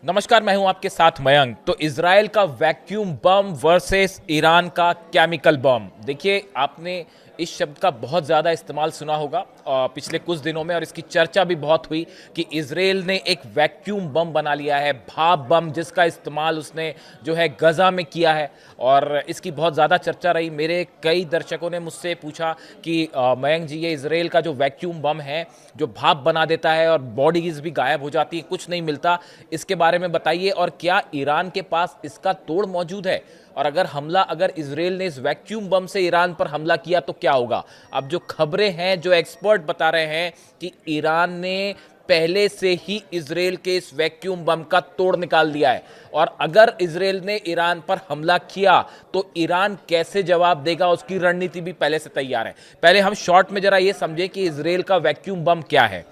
नमस्कार, मैं हूं आपके साथ मयंक। तो इजराइल का वैक्यूम बम वर्सेस ईरान का केमिकल बम। देखिए, आपने इस शब्द का बहुत ज़्यादा इस्तेमाल सुना होगा पिछले कुछ दिनों में, और इसकी चर्चा भी बहुत हुई कि इजराइल ने एक वैक्यूम बम बना लिया है, भाप बम, जिसका इस्तेमाल उसने जो है गज़ा में किया है। और इसकी बहुत ज़्यादा चर्चा रही। मेरे कई दर्शकों ने मुझसे पूछा कि मयंक जी, ये इजराइल का जो वैक्यूम बम है, जो भाप बना देता है और बॉडीज भी गायब हो जाती है, कुछ नहीं मिलता, इसके बारे में बताइए। और क्या ईरान के पास इसका तोड़ मौजूद है? और अगर इजराइल ने इस वैक्यूम बम से ईरान पर हमला किया तो क्या होगा? अब जो खबरें हैं, जो एक्सपर्ट बता रहे हैं कि ईरान ने पहले से ही इजराइल के इस वैक्यूम बम का तोड़ निकाल दिया है। और अगर इजराइल ने ईरान पर हमला किया तो ईरान कैसे जवाब देगा, उसकी रणनीति भी पहले से तैयार है। पहले हम शॉर्ट में जरा ये समझे कि इजराइल का वैक्यूम बम क्या है।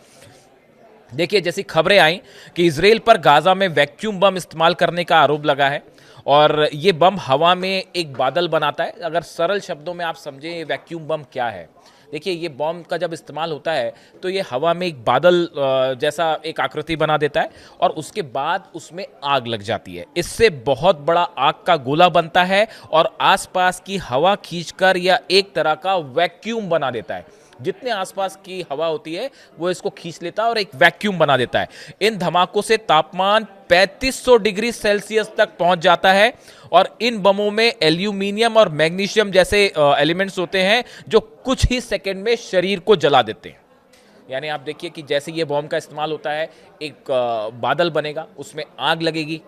देखिए, जैसी खबरें आई कि इजराइल पर गाजा में वैक्यूम बम इस्तेमाल करने का आरोप लगा है, और ये बम हवा में एक बादल बनाता है। अगर सरल शब्दों में आप समझें ये वैक्यूम बम क्या है, देखिए, ये बम का जब इस्तेमाल होता है तो ये हवा में एक बादल जैसा एक आकृति बना देता है, और उसके बाद उसमें आग लग जाती है। इससे बहुत बड़ा आग का गोला बनता है और आसपास की हवा खींचकर या एक तरह का वैक्यूम बना देता है। जितने आसपास की हवा होती है वो इसको खींच लेता है और एक वैक्यूम बना देता है। इन धमाकों से तापमान 3500 डिग्री सेल्सियस तक पहुंच जाता है, और इन बमों में एल्यूमिनियम और मैग्नीशियम जैसे एलिमेंट्स होते हैं जो कुछ ही सेकंड में शरीर को जला देते हैं। यानी आप देखिए कि जैसे ये बॉम्ब का इस्तेमाल होता है, एक बादल बनेगा, उसमें आग लगेगी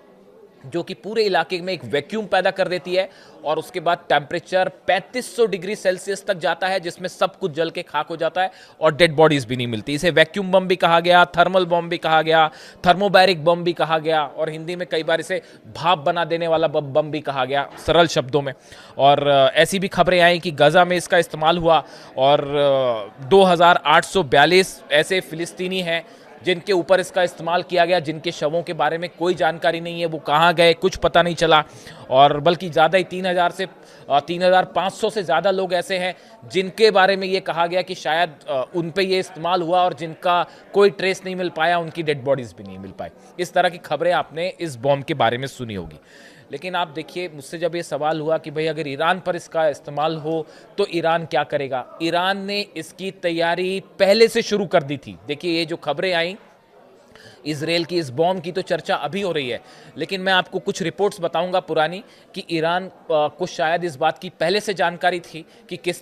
जो कि पूरे इलाके में एक वैक्यूम पैदा कर देती है, और उसके बाद टेम्परेचर 3500 डिग्री सेल्सियस तक जाता है, जिसमें सब कुछ जल के खाक हो जाता है और डेड बॉडीज भी नहीं मिलती। इसे वैक्यूम बम भी कहा गया, थर्मल बम भी कहा गया, थर्मोबैरिक बम भी कहा गया, और हिंदी में कई बार इसे भाप बना देने वाला बम भी कहा गया, सरल शब्दों में। और ऐसी भी खबरें आई कि गजा में इसका इस्तेमाल हुआ, और 2842 ऐसे फिलिस्तीनी हैं जिनके ऊपर इसका इस्तेमाल किया गया, जिनके शवों के बारे में कोई जानकारी नहीं है, वो कहाँ गए कुछ पता नहीं चला। और बल्कि ज़्यादा ही 3,500 से ज़्यादा लोग ऐसे हैं जिनके बारे में ये कहा गया कि शायद उन पे ये इस्तेमाल हुआ और जिनका कोई ट्रेस नहीं मिल पाया, उनकी डेड बॉडीज़ भी नहीं मिल पाई। इस तरह की खबरें आपने इस बॉम्ब के बारे में सुनी होगी। लेकिन आप देखिए, मुझसे जब ये सवाल हुआ कि भाई अगर ईरान पर इसका इस्तेमाल हो तो ईरान क्या करेगा, ईरान ने इसकी तैयारी पहले से शुरू कर दी थी। देखिए, ये जो खबरें आई इजराइल की इस बॉम्ब की, तो चर्चा अभी हो रही है, लेकिन मैं आपको कुछ रिपोर्ट्स बताऊंगा पुरानी कि ईरान को शायद इस बात की पहले से जानकारी थी कि किस